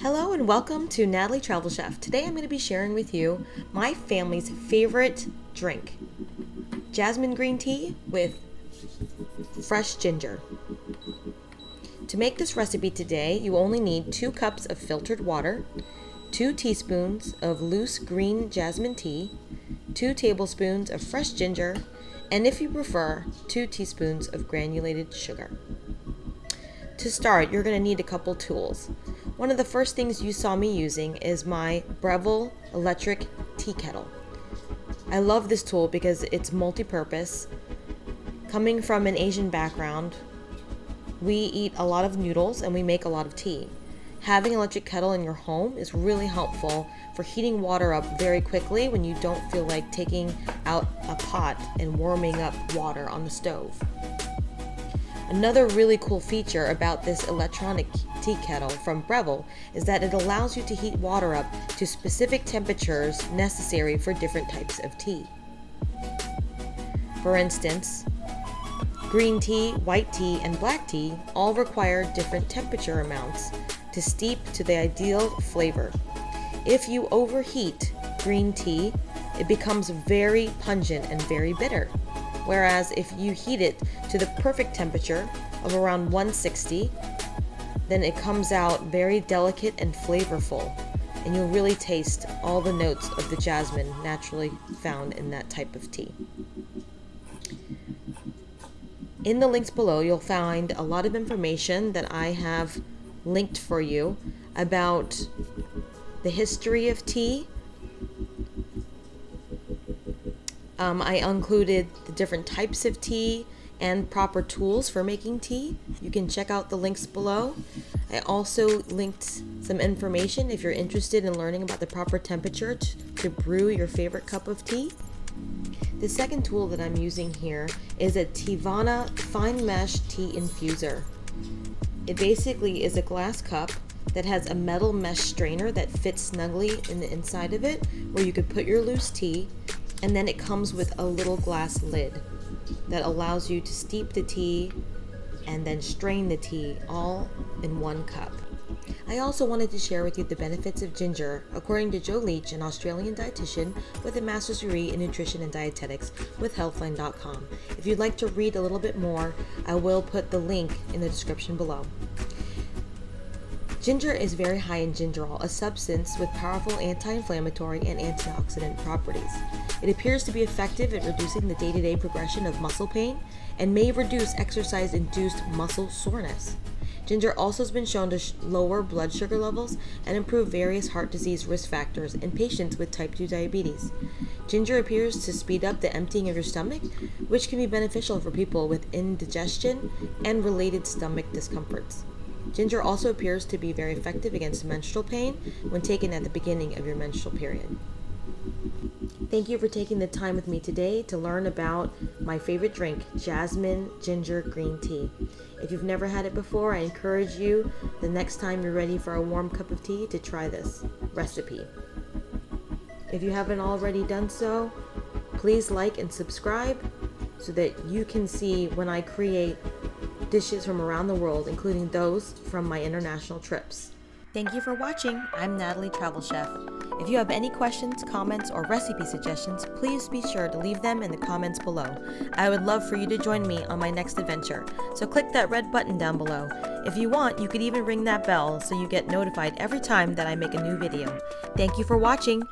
Hello and welcome to Nathalie Travel Chef. Today I'm going to be sharing with you my family's favorite drink, jasmine green tea with fresh ginger. To make this recipe today, you only need 2 cups of filtered water, 2 teaspoons of loose green jasmine tea, 2 tablespoons of fresh ginger, and if you prefer, 2 teaspoons of granulated sugar. To start, you're going to need a couple tools. One of the first things you saw me using is my Breville electric tea kettle. I love this tool because it's multi-purpose. Coming from an Asian background, we eat a lot of noodles and we make a lot of tea. Having an electric kettle in your home is really helpful for heating water up very quickly when you don't feel like taking out a pot and warming up water on the stove. Another really cool feature about this electronic tea kettle from Breville is that it allows you to heat water up to specific temperatures necessary for different types of tea. For instance, green tea, white tea, and black tea all require different temperature amounts to steep to the ideal flavor. If you overheat green tea, it becomes very pungent and very bitter. Whereas if you heat it to the perfect temperature of around 160, then it comes out very delicate and flavorful, and you'll really taste all the notes of the jasmine naturally found in that type of tea. In the links below, you'll find a lot of information that I have linked for you about the history of tea. I included the different types of tea and proper tools for making tea. You can check out the links below. I also linked some information if you're interested in learning about the proper temperature to brew your favorite cup of tea. The second tool that I'm using here is a Tivana fine mesh tea infuser. It basically is a glass cup that has a metal mesh strainer that fits snugly in the inside of it, where you could put your loose tea, and then it comes with a little glass lid that allows you to steep the tea and then strain the tea all in one cup. I also wanted to share with you the benefits of ginger, according to Joe Leach, an Australian dietitian with a master's degree in nutrition and dietetics with healthline.com. If you'd like to read a little bit more, I will put the link in the description below. Ginger is very high in gingerol, a substance with powerful anti-inflammatory and antioxidant properties. It appears to be effective at reducing the day-to-day progression of muscle pain and may reduce exercise-induced muscle soreness. Ginger also has been shown to lower blood sugar levels and improve various heart disease risk factors in patients with type 2 diabetes. Ginger appears to speed up the emptying of your stomach, which can be beneficial for people with indigestion and related stomach discomforts. Ginger also appears to be very effective against menstrual pain when taken at the beginning of your menstrual period. Thank you for taking the time with me today to learn about my favorite drink, jasmine ginger green tea. If you've never had it before, I encourage you the next time you're ready for a warm cup of tea to try this recipe. If you haven't already done so, please like and subscribe so that you can see when I create dishes from around the world, including those from my international trips. Thank you for watching. I'm Nathalie Travel Chef. If you have any questions, comments, or recipe suggestions, please be sure to leave them in the comments below. I would love for you to join me on my next adventure, so click that red button down below. If you want, you could even ring that bell so you get notified every time that I make a new video. Thank you for watching.